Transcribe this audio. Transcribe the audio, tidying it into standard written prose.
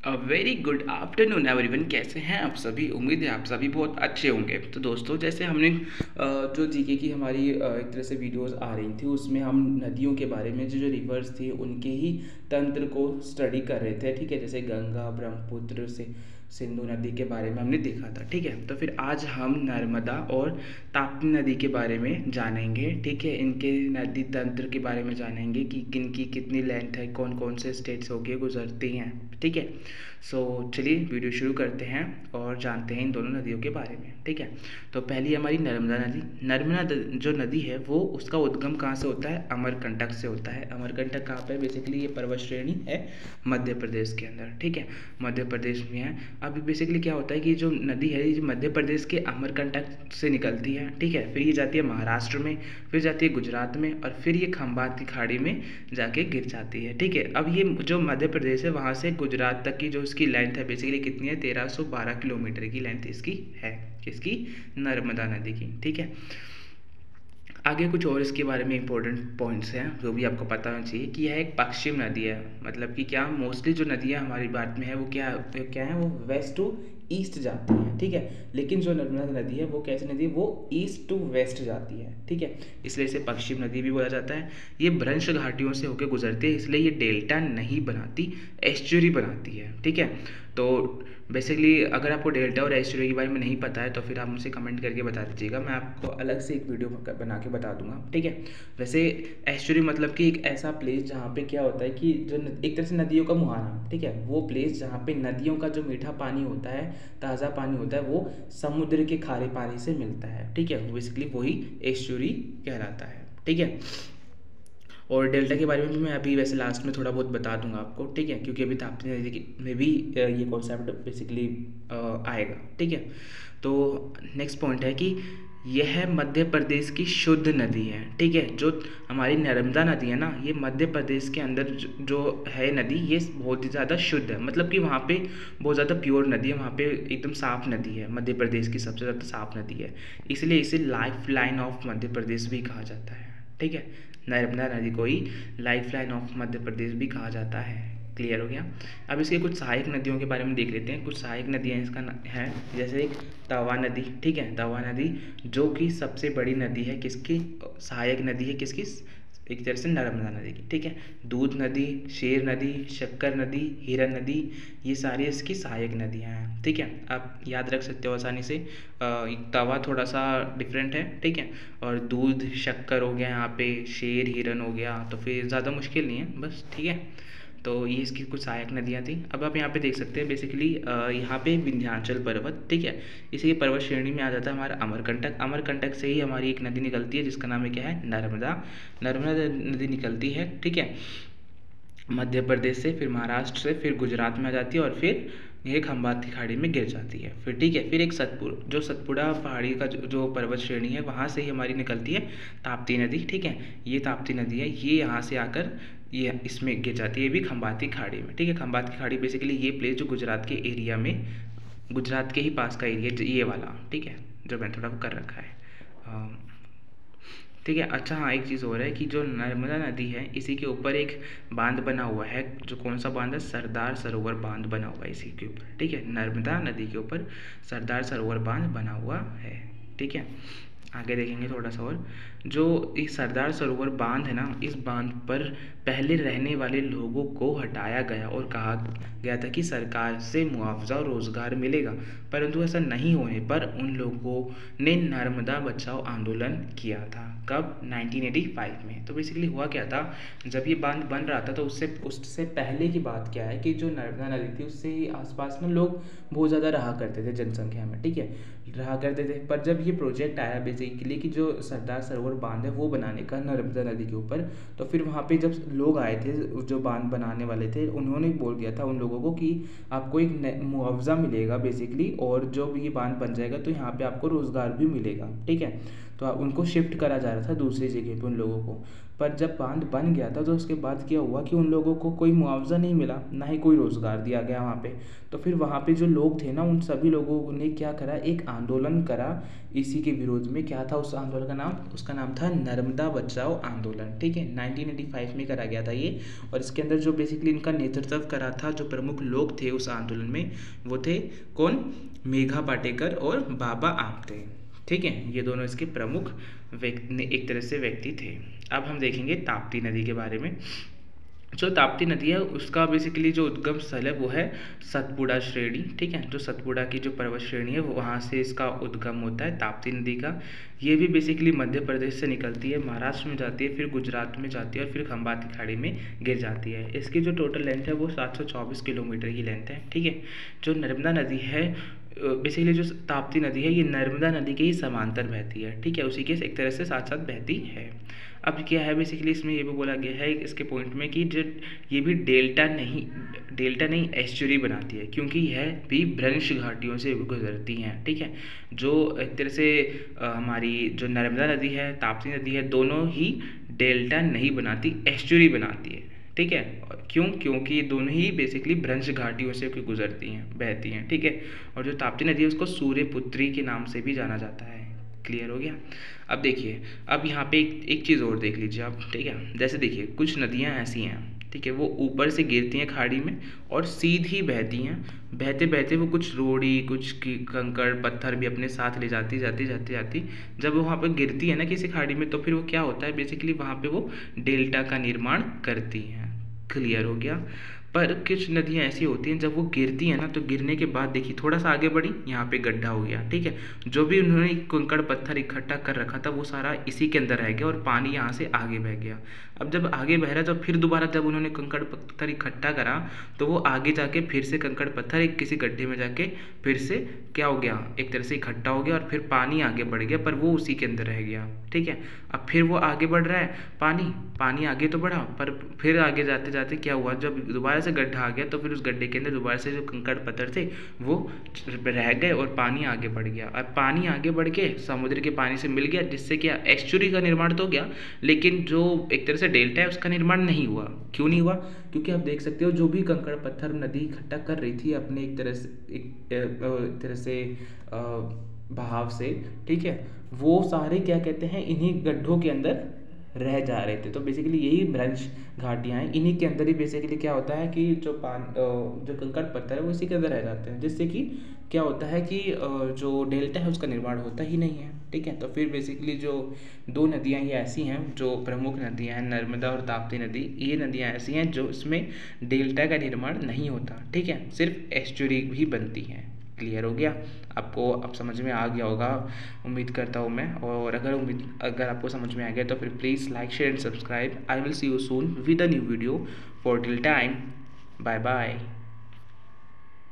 Very good afternoon everyone. कैसे हैं आप सभी? उम्मीद है आप सभी बहुत अच्छे होंगे। तो दोस्तों, जैसे हमने जो जीके की हमारी एक तरह से वीडियोस आ रही थी, उसमें हम नदियों के बारे में जो रिवर्स थे उनके ही तंत्र को स्टडी कर रहे थे। ठीक है, जैसे गंगा, ब्रह्मपुत्र से सिंधु नदी के बारे में हमने देखा था। ठीक है, तो फिर आज हम नर्मदा और ताप्ती नदी के बारे में जानेंगे। ठीक है, इनके नदी तंत्र के बारे में जानेंगे कि किन की कितनी लेंथ है, कौन कौन से स्टेट्स होके गुजरती हैं। ठीक है, सो चलिए वीडियो शुरू करते हैं और जानते हैं इन दोनों नदियों के बारे में। ठीक है, तो पहली हमारी नर्मदा नदी। नर्मदा जो नदी है वो उसका उद्गम कहाँ से होता है? अमरकंटक से होता है। अमरकंटक कहाँ पे? बेसिकली ये पर्वत श्रेणी है मध्य प्रदेश के अंदर। ठीक है, मध्य प्रदेश में है। अभी बेसिकली क्या होता है कि जो नदी है ये मध्य प्रदेश के अमरकंटक से निकलती है। ठीक है, फिर ये जाती है महाराष्ट्र में, फिर जाती है गुजरात में, और फिर ये खंबात की खाड़ी में जाके गिर जाती है। ठीक है, अब ये जो मध्य प्रदेश है वहाँ से गुजरात तक की जो इसकी लेंथ है बेसिकली कितनी है? 1312 किलोमीटर की लेंथ इसकी है। किसकी? नर्मदा नदी की। ठीक है, आगे कुछ और इसके बारे में इंपॉर्टेंट पॉइंट्स हैं जो भी आपको पता होना चाहिए कि यह एक पश्चिम नदी है। मतलब कि क्या, मोस्टली जो नदियाँ हमारी भारत में है वो क्या है, वो वेस्ट टू ईस्ट जाती हैं। ठीक है, लेकिन जो नर्मदा नदी है वो कैसी नदी है? वो ईस्ट टू वेस्ट जाती है। ठीक है, इसलिए इसे पश्चिम नदी भी बोला जाता है। ये भ्रंश घाटियों से होकर गुजरती है, इसलिए ये डेल्टा नहीं बनाती, एस्चुरी बनाती है। ठीक है, तो बेसिकली अगर आपको डेल्टा और एस्चुरी के बारे में नहीं पता है तो फिर आप मुझे कमेंट करके बता दीजिएगा, मैं आपको अलग से एक वीडियो बना के बता दूंगा। ठीक है, वैसे एस्चुरी मतलब कि एक ऐसा प्लेस जहाँ पे क्या होता है कि जो एक तरह से नदियों का मुहाना, ठीक है, वो प्लेस जहाँ पे नदियों का जो मीठा पानी होता है, ताज़ा पानी होता है, वो समुद्र के खारे पानी से मिलता है। ठीक है, बेसिकली वही एस्चुरी कहलाता है। ठीक है, और डेल्टा के बारे में भी मैं अभी वैसे लास्ट में थोड़ा बहुत बता दूंगा आपको। ठीक है, क्योंकि अभी ताप्ती नदी में भी ये कॉन्सेप्ट बेसिकली आएगा। ठीक है, तो नेक्स्ट पॉइंट है कि यह मध्य प्रदेश की शुद्ध नदी है। ठीक है, जो हमारी नर्मदा नदी है ना, ये मध्य प्रदेश के अंदर जो है नदी, ये बहुत ही ज़्यादा शुद्ध है। मतलब कि वहाँ पे बहुत ज़्यादा प्योर नदी है, वहाँ पे एकदम साफ़ नदी है। मध्य प्रदेश की सबसे ज़्यादा साफ़ नदी है, इसलिए इसे life line of Madhya Pradesh भी कहा जाता है। ठीक है, नर्मदा नदी को ही life line of Madhya Pradesh भी कहा जाता है। क्लियर हो गया? अब इसके कुछ सहायक नदियों के बारे में देख लेते हैं। कुछ सहायक नदियाँ इसका है, जैसे एक तवा नदी। ठीक है, तवा नदी जो कि सबसे बड़ी नदी है, किसकी? सहायक नदी है किसकी? एक तरह से नर्मदा नदी की। ठीक है, दूध नदी, शेर नदी, शक्कर नदी, हिरन नदी, ये सारी इसकी सहायक नदियाँ हैं। ठीक है, आप याद रख सकते हो आसानी से। तवा थोड़ा सा डिफरेंट है। ठीक है, और दूध शक्कर हो गया यहाँ पे, शेर हिरन हो गया, तो फिर ज़्यादा मुश्किल नहीं है बस। ठीक है, तो ये इसकी कुछ सहायक नदियाँ थी। अब आप यहाँ पे देख सकते हैं बेसिकली यहाँ पे विंध्याचल पर्वत। ठीक है, इसी के पर्वत श्रेणी में आ जाता है हमारा अमरकंटक। अमरकंटक से ही हमारी एक नदी निकलती है जिसका नाम है क्या है? नर्मदा। नर्मदा नदी निकलती है, ठीक है, मध्य प्रदेश से, फिर महाराष्ट्र से, फिर गुजरात में आ जाती है, और फिर ये खंबात की खाड़ी में गिर जाती है। फिर ठीक है, फिर एक सतपुड़ा पहाड़ी का जो पर्वत श्रेणी है वहाँ से ही हमारी निकलती है ताप्ती नदी। ठीक है, ये ताप्ती नदी है, ये यहाँ से आकर ये इसमें गिर जाती है, ये भी खंबात की खाड़ी में। ठीक है, खंबात की खाड़ी बेसिकली ये प्लेस जो गुजरात के एरिया में, गुजरात के ही पास का एरिया ये वाला। ठीक है, जो मैंने थोड़ा कर रखा है। ठीक है, अच्छा हाँ, एक चीज़ और है कि जो नर्मदा नदी है इसी के ऊपर एक बांध बना हुआ है। जो कौन सा बांध है? सरदार सरोवर बांध बना हुआ है इसी के ऊपर। ठीक है, नर्मदा नदी के ऊपर सरदार सरोवर बांध बना हुआ है। ठीक है, आगे देखेंगे थोड़ा सा और। जो इस सरदार सरोवर बांध है ना, इस बांध पर पहले रहने वाले लोगों को हटाया गया और कहा गया था कि सरकार से मुआवजा और रोजगार मिलेगा, परंतु ऐसा नहीं होने पर उन लोगों ने नर्मदा बचाओ आंदोलन किया था। कब? 1985 में। तो बेसिकली हुआ क्या था, जब ये बांध बन रहा था तो उससे पहले की बात क्या है कि जो नर्मदा नदी थी उससे आसपास में लोग बहुत ज़्यादा रहा करते थे जनसंख्या में। ठीक है, रहा करते थे, पर जब ये प्रोजेक्ट आया बेसिकली कि जो सरदार सरोवर बांध है वो बनाने का नर्मदा नदी के ऊपर, तो फिर वहाँ पे जब लोग आए थे जो बांध बनाने वाले थे, उन्होंने बोल दिया था उन लोगों को कि आपको एक मुआवजा मिलेगा बेसिकली, और जो भी ये बांध बन जाएगा तो यहाँ पे आपको रोज़गार भी मिलेगा। ठीक है, तो उनको शिफ्ट करा जा रहा था दूसरी जगह पे उन लोगों को। पर जब बांध बन गया था तो उसके बाद क्या हुआ कि उन लोगों को कोई मुआवजा नहीं मिला, ना ही कोई रोज़गार दिया गया वहाँ पे। तो फिर वहाँ पे जो लोग थे ना, उन सभी लोगों ने क्या करा, एक आंदोलन करा इसी के विरोध में। क्या था उस आंदोलन का नाम? उसका नाम था नर्मदा बचाओ आंदोलन। ठीक है, 1985 में करा गया था ये। और इसके अंदर जो बेसिकली इनका नेतृत्व करा था, जो प्रमुख लोग थे उस आंदोलन में, वो थे कौन? मेघा पाटेकर और बाबा आमटे। ठीक है, ये दोनों इसके प्रमुख एक तरह से व्यक्ति थे। अब हम देखेंगे ताप्ती नदी के बारे में। जो ताप्ती नदी है उसका बेसिकली जो उद्गम स्थल है वो है सतपुड़ा श्रेणी। ठीक है, जो सतपुड़ा की जो पर्वत श्रेणी है वहाँ से इसका उद्गम होता है ताप्ती नदी का। ये भी बेसिकली मध्य प्रदेश से निकलती है, महाराष्ट्र में जाती है, फिर गुजरात में जाती है और फिर खंबाती खाड़ी में गिर जाती है। इसकी जो टोटल लेंथ है वो 724 किलोमीटर की लेंथ है। ठीक है, जो नर्मदा नदी है, बेसिकली जो ताप्ती नदी है ये नर्मदा नदी के ही समांतर बहती है। ठीक है, उसी के एक तरह से साथ साथ बहती है। अब क्या है बेसिकली इसमें ये भी बोला गया है इसके पॉइंट में कि जो ये भी डेल्टा नहीं एस्चुरी बनाती है, क्योंकि यह भी भ्रंश घाटियों से गुजरती हैं। ठीक है, जो एक तरह से हमारी जो नर्मदा नदी है, ताप्ती नदी है, दोनों ही डेल्टा नहीं बनाती, एस्चुरी बनाती है। ठीक है, क्यों? क्योंकि ये दोनों ही बेसिकली भ्रंश घाटियों से गुजरती हैं, बहती हैं। ठीक है, और जो ताप्ती नदी है उसको सूर्यपुत्री के नाम से भी जाना जाता है। क्लियर हो गया? अब देखिए, अब यहाँ पे एक चीज़ और देख लीजिए आप। ठीक है, जैसे देखिए कुछ नदियाँ ऐसी हैं, ठीक है, वो ऊपर से गिरती हैं खाड़ी में और सीधी बहती हैं। बहते बहते वो कुछ रोड़ी, कुछ कंकड़ पत्थर भी अपने साथ ले जाती जब वो वहाँ पर गिरती है ना किसी खाड़ी में, तो फिर वो क्या होता है बेसिकली वहाँ पे वो डेल्टा का निर्माण करती हैं। क्लियर हो गया? पर कुछ नदियाँ ऐसी होती हैं जब वो गिरती हैं ना, तो गिरने के बाद देखिए थोड़ा सा आगे बढ़ी, यहाँ पे गड्ढा हो गया। ठीक है, जो भी उन्होंने कंकड़ पत्थर इकट्ठा कर रखा था वो सारा इसी के अंदर रह गया और पानी यहाँ से आगे बह गया। अब जब आगे बह रहा है तो फिर दोबारा जब उन्होंने कंकड़ पत्थर इकट्ठा करा तो वो आगे जाके फिर से कंकड़ पत्थर एक किसी गड्ढे में जाके फिर से क्या हो गया, एक तरह से इकट्ठा हो गया और फिर पानी आगे बढ़ गया, पर वो उसी के अंदर रह गया। ठीक है, अब फिर वो आगे बढ़ रहा है, पानी आगे तो बढ़ा, पर फिर आगे जाते जाते क्या हुआ, जब दोबारा से गड्ढा आ गया तो फिर उस गड्ढे के अंदर दोबारा से जो कंकड़ पत्थर थे वो रह गए और पानी आगे बढ़ गया। अब पानी आगे बढ़ के समुद्र के पानी से मिल गया, जिससे क्या एस्चुरी का निर्माण तो हो गया, लेकिन जो एक तरह से डेल्टा है उसका निर्माण नहीं हुआ। क्यों नहीं हुआ? क्योंकि आप देख सकते हो जो भी कंकड़ पत्थर नदी इकट्ठा कर रही थी अपने एक तरह से बहाव से, ठीक है, वो सारे क्या कहते हैं इन्हीं गड्ढों के अंदर रह जा रहे थे। तो बेसिकली यही भ्रंश घाटियाँ हैं, इन्हीं के अंदर ही बेसिकली क्या होता है कि जो कंकड़ पत्थर है वो इसी के अंदर रह जाते हैं, जिससे कि क्या होता है कि जो डेल्टा है उसका निर्माण होता ही नहीं है। ठीक है, तो फिर बेसिकली जो दो नदियाँ ये ऐसी हैं, जो प्रमुख नदियाँ हैं नर्मदा और ताप्ती नदी, ये नदियाँ ऐसी हैं जो इसमें डेल्टा का निर्माण नहीं होता। ठीक है, सिर्फ एस्चुरी भी बनती हैं। क्लियर हो गया? आपको अब समझ में आ गया होगा, उम्मीद करता हूँ मैं। और अगर आपको समझ में आ गया तो फिर please like share and subscribe. I will see you soon with a new video. For till time, bye bye.